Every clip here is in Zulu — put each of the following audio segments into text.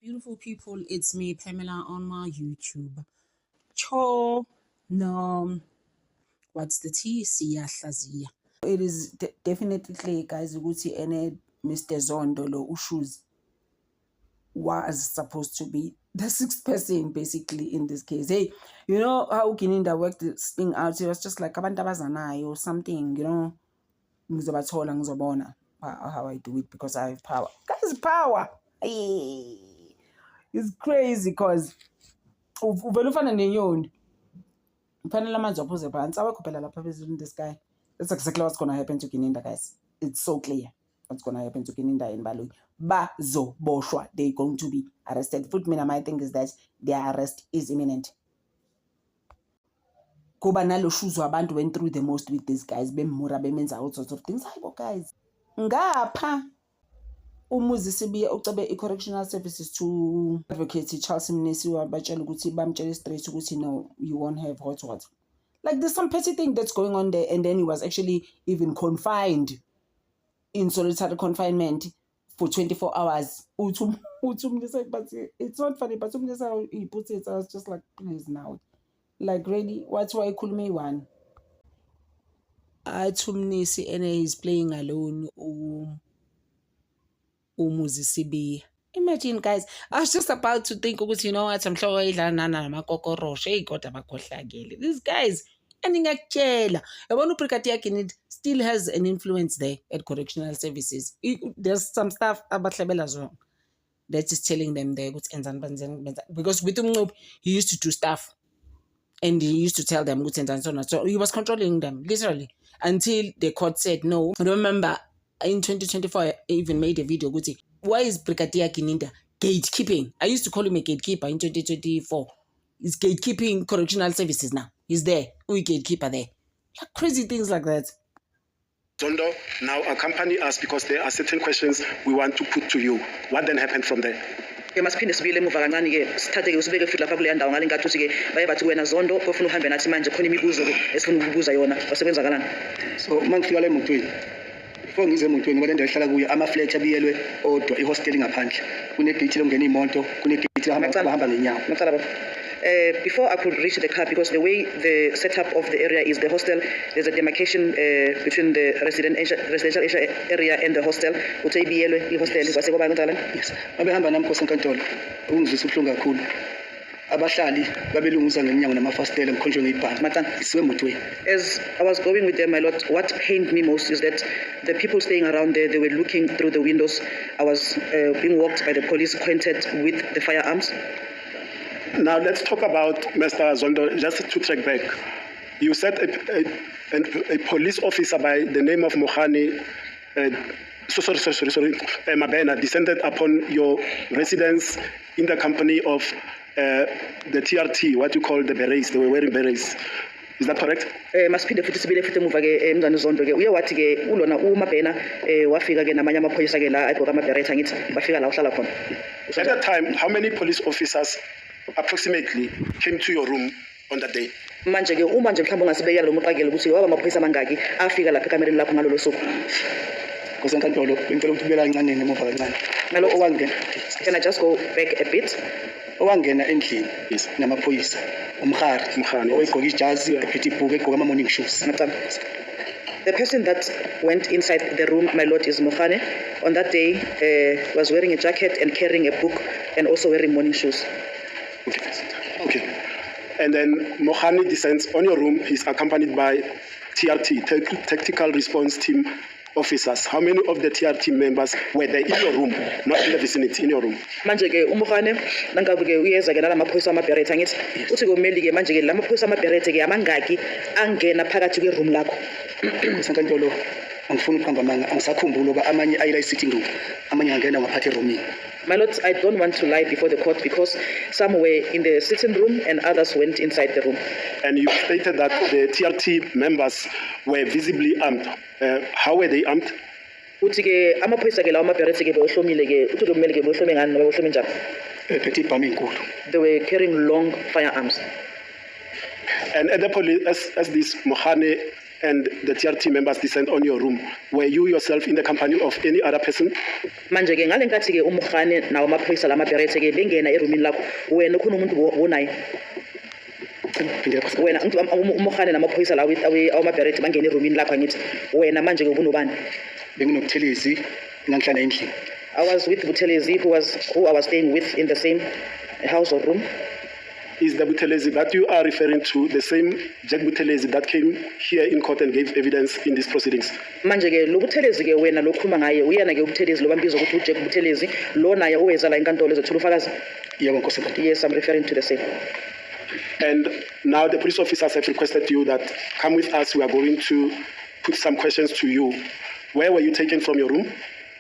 Beautiful people, it's me, Pamela, on my YouTube. Cho, no, what's the T? Siyahlazia. It is definitely, guys, ukuthi ene Mr. Zondo lo Ushoes was supposed to be the sixth person, basically, in this case. Hey, you know how Gininda worked this thing out? It was just like abantu abazanayo or something, you know. Ngizobathola ngizobona how I do it because I have power. Guys, power. Hey. It's crazy because uvela ufana nenyoni kufanele amanzi waphuze phansi awakhophela lapha phezulu in the sky. That's exactly what's going to happen to Gininda, guys. It's so clear what's going to happen to Gininda and Baloyi. Bazoboshwa. They're going to be arrested. Foot mina, my thing is that their arrest is imminent. Kuba nalo shoes abantu went through the most with these guys. Bemura bemenza all sorts of things. Hayibo guys. Ngapha umuzi sibiya ucebe i-correctional services to advocate Charles Mnisi wabatshela ukuthi bamtshela straight ukuthi no, you won't have hot water. Like there's some petty thing that's going on there, and then he was actually even confined in solitary confinement for 24 hours. But it's not funny, but how he puts it, I was just like, please now. Like really, what's why Kulme one? Tumnisi and he's playing alone. Umuzi sibiya. Imagine, guys, I was just about to think, you know what, I'm sure these guys, and Brigadier Gininda still has an influence there at correctional services. There's some stuff about as well that is telling them there because with him he used to do stuff and he used to tell them so he was controlling them literally until the court said no. Remember, in 2024, I even made a video. Why is Brigadier Gininda gatekeeping? I used to call him a gatekeeper in 2024. He's gatekeeping correctional services now. He's there. We gatekeeper there. Like crazy things like that. Zondo now accompany us because there are certain questions we want to put to you. What then happened from there? Masiphinde sibuyele emuva kancane ke sithathe ke usibeke futhi lapha kule ndawo ngale ngathi uthi ke baye bathi wena Zondo kofuna uhambe nathi manje khona imibuzo ke esifuna ukubuza yona wasebenza kalana. So mangifika la emotweni before ngize emotweni ngoba le ndawo ehlala kuyo ama-flat abiyelwe odwa ihostel ngaphandle kunegate longena imoto kunegate ahamba ngenyawo. Macala baba. Before I could reach the car, because the way the setup of the area is the hostel, there's a demarcation between the residential area and the hostel. Yes. Babehamba nami Nkosi enkantolo ungizwisa ubuhlungu kakhulu. Abahlali babelunguza ngeminyango namafastela emkhonjwe ngeyibhanga isiwe emotweni. As I was going with them, my lord, what pained me most is that the people staying around there, they were looking through the windows. I was being walked by the police, pointed with the firearms. Now let's talk about Mr. Zondo. Just to track back, you said a police officer by the name of Mohani, Mabena, descended upon your residence in the company of the TRT, what you call the berets. They were wearing berets. Is that correct? Masiphinde futhi sibile futhi emuva ke mntwana Zondo ke uye wathi ke ulona uMabena wafika ke namanye amaphoyisa ke la agqoka ama-beret angithi bafika la uhlala khona. At that time, how many police officers approximately came to your room on that day? Manje ke uma nje mhlawumbe ungasibekela lo muqakele ukuthi waba amaphoyisa amangaki afika lapha ekamereni lakho ngalolo suku. Nkosi enkantolo ngicela ukuthi ubela kancane ngemuva kancane. Nalo owangena. Can I just go back a bit? Owangena endlini namaphoyisa umkhari oyigqoka ijazi ephethe ibhuku egqoka ama-morning shoes. The person that went inside the room, my lord, is Mohane. On that day, was wearing a jacket and carrying a book and also wearing morning shoes. Okay. And then Mohane descends on your room. He's accompanied by TRT, Tactical Response Team officers. How many of the TRT members were there in your room, not in the vicinity, in your room? Manje ke uMohane nangabe ke uyeza ke nalamaphoyisa ama-beret angithi uthi kumeli ke manje ke lamaphoyisa ama-beret ke amangaki angena phakathi kwe-room lakho. Senkantolo angifuni ukuqamba amanga angisakhumbula ukuba amanye ayila i-sitting room amanye angena ngaphathe roomini. My lord, I don't want to lie before the court because some were in the sitting room and others went inside the room. And you stated that the TRT members were visibly armed. How were they armed? Uthi ke amaphoyisa ke lawo ama-beret ke behlomile ke uthi kumele ke behlome ngani noma behlome njani? Ephethe ibhamu enkulu. They were carrying long firearms. And at the police, as this Mohane and the TRT members descend on your room, were you yourself in the company of any other person? Manje ke ngale nkathi ke uMkhane nawo amaphoyisa lamaBerete ke bengena erumini lakho wena khona umuntu wonayo wena uMkhane namaphoyisa lawo awamaBerete bangena erumini lakho ngithi wena manje ke ubunobani benginobuthelezi ngangihlala endlini. I was with Buthelezi who I was staying with in the same house or room. Is the Buthelezi that you are referring to the same Jack Buthelezi that came here in court and gave evidence in these proceedings? Manje ke lo Buthelezi ke wena lokhuluma ngaye uyena ke uButhelezi lo bambiza ukuthi uJack Buthelezi lo naye oweza la enkantolo ezothula ufakazi. Yebo Nkosi enkantolo. Yes, I'm referring to the same. And now the police officers have requested you that come with us, we are going to put some questions to you. Where were you taken from your room?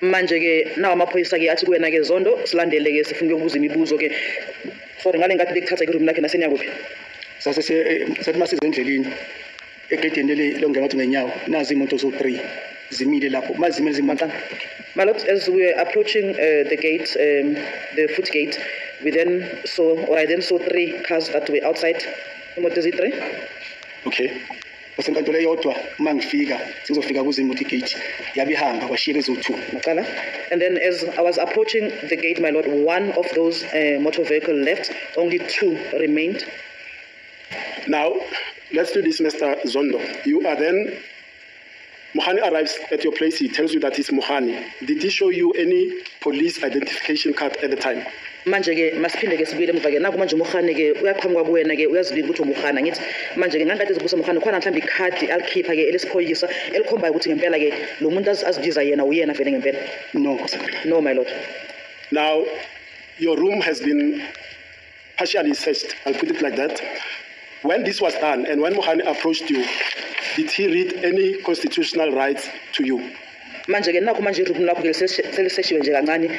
Manje ke nawo amaphoyisa ke athi kuwena ke Zondo silandele ke sifuna ukubuza imibuzo ke. Sorry ngale ngathi bekuthatha ke room lakhe nasenya kuphi. Sathi masize endleleni egedeni longena ngathi ngenyawo nazi imoto zo 3 zimile lapho mazimele zimantana. My lord, as we were approaching the gate, the foot gate, I then saw 3 cars that were outside. What is it, 3? Okay. Basenkantolo eyodwa mangifika sizofika kuzimoto igate yabihamba kwashiyeka ezo2. And then as I was approaching the gate, my lord, one of those motor vehicle left, only 2 remained. Now, let's do this, Mr. Zondo. You are then, Mohani arrives at your place, he tells you that he's Mohani. Did he show you any police identification card at the time? Manje ke masiphinde ke sibuyele emva ke naku manje uMkhane ke uyaqhamuka kuwena ke uyazibika ukuthi uMkhane ngithi manje ke ngangathi ezibusa uMkhane khona mhlawumbe ikhadi alikhipha ke elesiphoyisa elikhombayo ukuthi ngempela ke lo muntu azibiza yena uyena vele ngempela. No my lord. Now, your room has been partially searched, I'll put it like that. When this was done and when Mohani approached you, did he read any constitutional rights to you? Manje ke nakho manje iroom lakho ke seliseshiwe nje kancane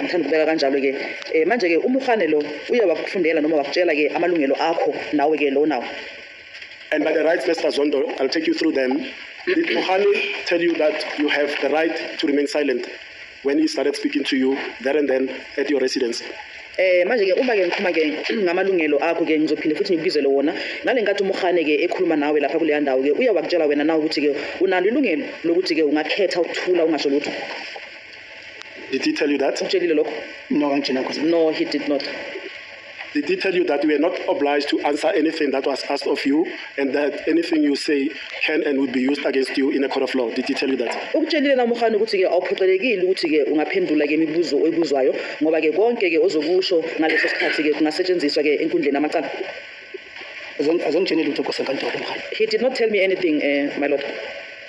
ngithanda ukubeka kanjalo ke manje ke uMkhane lo uye wakufundela noma wakutshela ke amalungelo akho nawe ke lo nawo. And by the rights, Mr. Zondo, I'll take you through them. Did Mohani tell you that you have the right to remain silent when he started speaking to you there and then at your residence? Manje ke uma ke ngikhuluma ke ngamalungelo akho ke ngizophinde futhi ngikubizele wona ngale nkathi uMkhane ke ekhuluma nawe lapha kule ndawo ke uya wakutshela wena nawe ukuthi ke unalo ilungelo lokuthi ke ungakhetha ukuthula ungasho lutho. Did he tell you that? Utshela lokho? No, he did not. Did he tell you that you were not obliged to answer anything that was asked of you and that anything you say can and would be used against you in a court of law? Did he tell you that? Ukutshelile na uMkhane ukuthi ke awuphoqelekile ukuthi ke ungaphendula ke imibuzo oyibuzwayo ngoba ke konke ke ozokusho ngaleso sikhathi ke kungasetshenziswa ke enkundleni amacala. He did not tell me anything, my lord.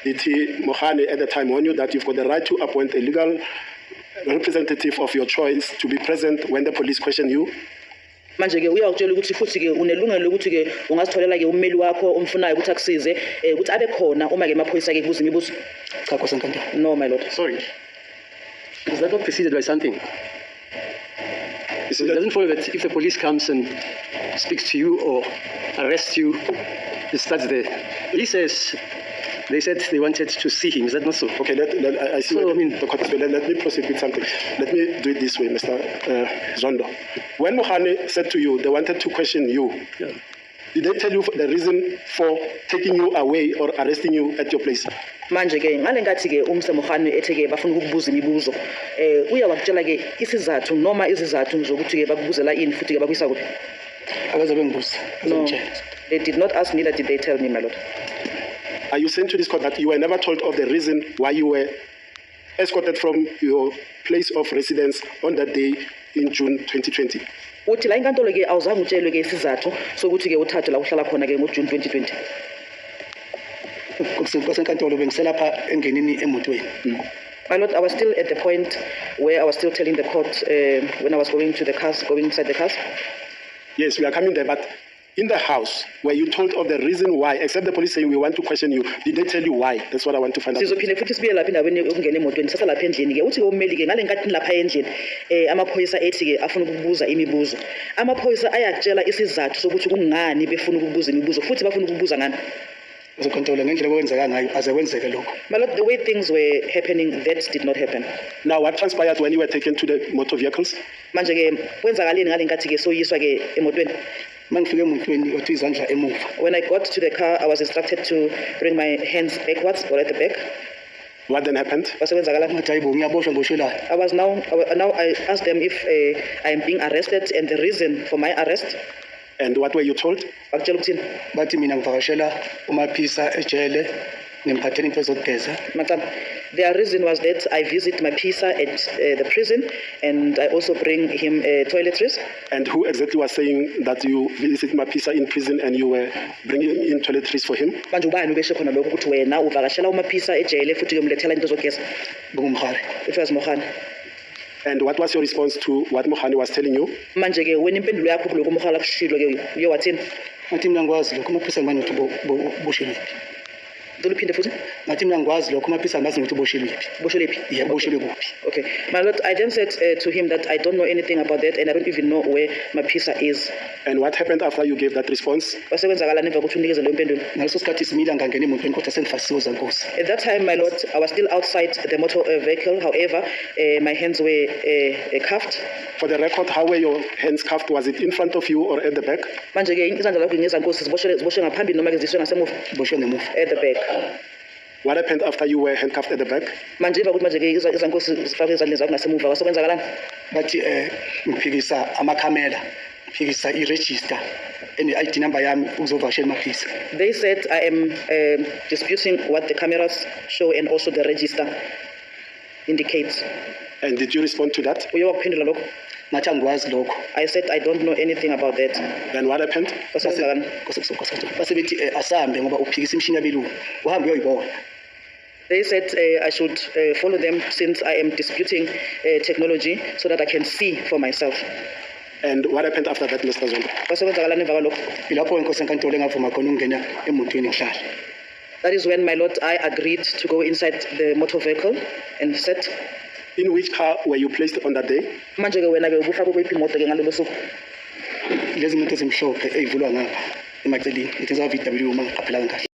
Did Mohani at the time warn you that you've got the right to appoint a legal representative of your choice to be present when the police question you? Manje ke uyakutshela ukuthi futhi ke unelungelo lokuthi ke ungazitholela ke ummeli wakho omfunayo ukuthi akusize ukuthi abe khona uma ke amaphoyisa ke kubuza imibuzo. No my lord. Sorry. Is that not preceded by something? It doesn't follow that if the police comes and speaks to you or arrests you, it starts there. He says they said they wanted to see him. Is that not so? Okay, I see. So, the court is. Let me proceed with something. Let me do it this way, Mr. Zondo. When Mohani said to you, they wanted to question you. Yeah. Did they tell you the reason for taking you away or arresting you at your place? Manje ke ngale ngathi ke umse Mohani etheke bafuna ukukubuza imibuzo uya wakutshela ke isizathu noma izizathu zokuthi ke bakubuzela ini futhi ke bakuyisa kuphi. No, they did not ask me, neither did they tell me, my lord. Are you saying to this court that you were never told of the reason why you were escorted from your place of residence on that day in June 2020? Uthi la inkantolo ke awuzange utshelwe ke isizathu sokuthi ke uthathe la uhlala khona ke ngoJune 2020. Kwasenkantolo bengiselapha engenini emotweni. My lord, I was still at the point where I was still telling the court when I was going inside the cars. Yes, we are coming there, but in the house, were you told of the reason why, except the police saying we want to question you, did they tell you why? That's what I want to find out. Sizophinde futhi sibuye lapha endaweni ukungena emotweni sasa lapha endlini ke uthi ke ummeli ke ngale nkathi lapha endlini amaphoyisa ethi ke afuna ukubuza imibuzo. Amaphoyisa ayakutshela isizathu sokuthi kungani befuna ukubuza imibuzo futhi bafuna ukubuza ngani. Ngendlela okwenzeka ngayo aze kwenzeke lokho. My lord, the way things were happening, that did not happen. Now, what transpired when you were taken to the motor vehicles? Manje ke kwenzakaleni ngale nkathi ke soyiswa ke emotweni. mangifike emotweni wathi izandla emuva When I got to the car, I was instructed to bring my hands backwards or at the back. What then happened? Kwasekwenzakala. ngathi hayibo ngiyaboshwa ngoshelane Now I asked them if I am being arrested and the reason for my arrest. And what were you told? Bakutshela ukuthini? bathi mina ngivakashela umaphisa ejele ngemphathele into zokugeza Macam, their reason was that I visit my PISA at the prison and I also bring him toiletries. And who exactly was saying that you visited Mapisa in prison and you were bringing in toiletries for him? Manje ubani ubeshe khona lokho ukuthi wena uvakashela umaphisa ejele futhi uyomlethela into zogeza? bungumhari It was Mohani. And what was your response to what Mohani was telling you? Manje ke wena impendulo yakho kuloko uMohala kushilo ke uye wathini? ngathi mina ngikwazi lokho umaphisa ngibani ukuthi bosheliphi Ngicela uphinde futhi. ngathi mina ngikwazi lokho umaphisa ngazi ukuthi bosheliphi Boshelephi? yebo boshelwe kuphi Okay. My Lord, I then said to him that I don't know anything about that and I don't even know where my PISA is. And what happened after you gave that response? Kwasekwenzakala emva kokuthi unikeze leyo mpendulo. ngaleso sikhathi simila ngangena emotweni kodwa sengifasiwe zankosi At that time, my Lord, I was still outside the motor vehicle. However, my hands were cuffed. For the record, how were your hands cuffed? Was it in front of you or at the back? Manje ke izandla zakho ngezankosi ziboshwe ngaphambili noma ke ziswe ngasemuva? boshwe ngemuva At the back. What happened after you were handcuffed at the back? Manje emva kokuthi manje ke izankosi zifake ezandleni zakho ngasemuva kwasekwenzakalani? bathi ngiphikisa amakhamera ngiphikisa iregister ene-ID number yami ukuzovakashela umaphisa They said I am disputing what the cameras show and also the register indicates. And did you respond to that? Uye wakuphendula lokho? ngathi angikwazi lokho I said I don't know anything about that. Then what happened? Kwasekwenzakalani? base bethi asambe ngoba uphikisa imishini yabelungu uhambe uyoyibona They said I should follow them since I am disputing technology so that I can see for myself. And what happened after that, Mr. Zondo? Kwasekwenzakalani emva kwalokho? ilapho inkosi enkantolo engavuma khona ukungena emotweni ngihlala That is when, my Lord, I agreed to go inside the motor vehicle and sat. In which car were you placed on that day? Manje ke wena ke ubufakwe kwiphi imoto ke ngalolo suku? lezi moto ezimhlophe ey'vulwa ngapha emaceleni ngithi zava VW uma ngaqaphelanga kahle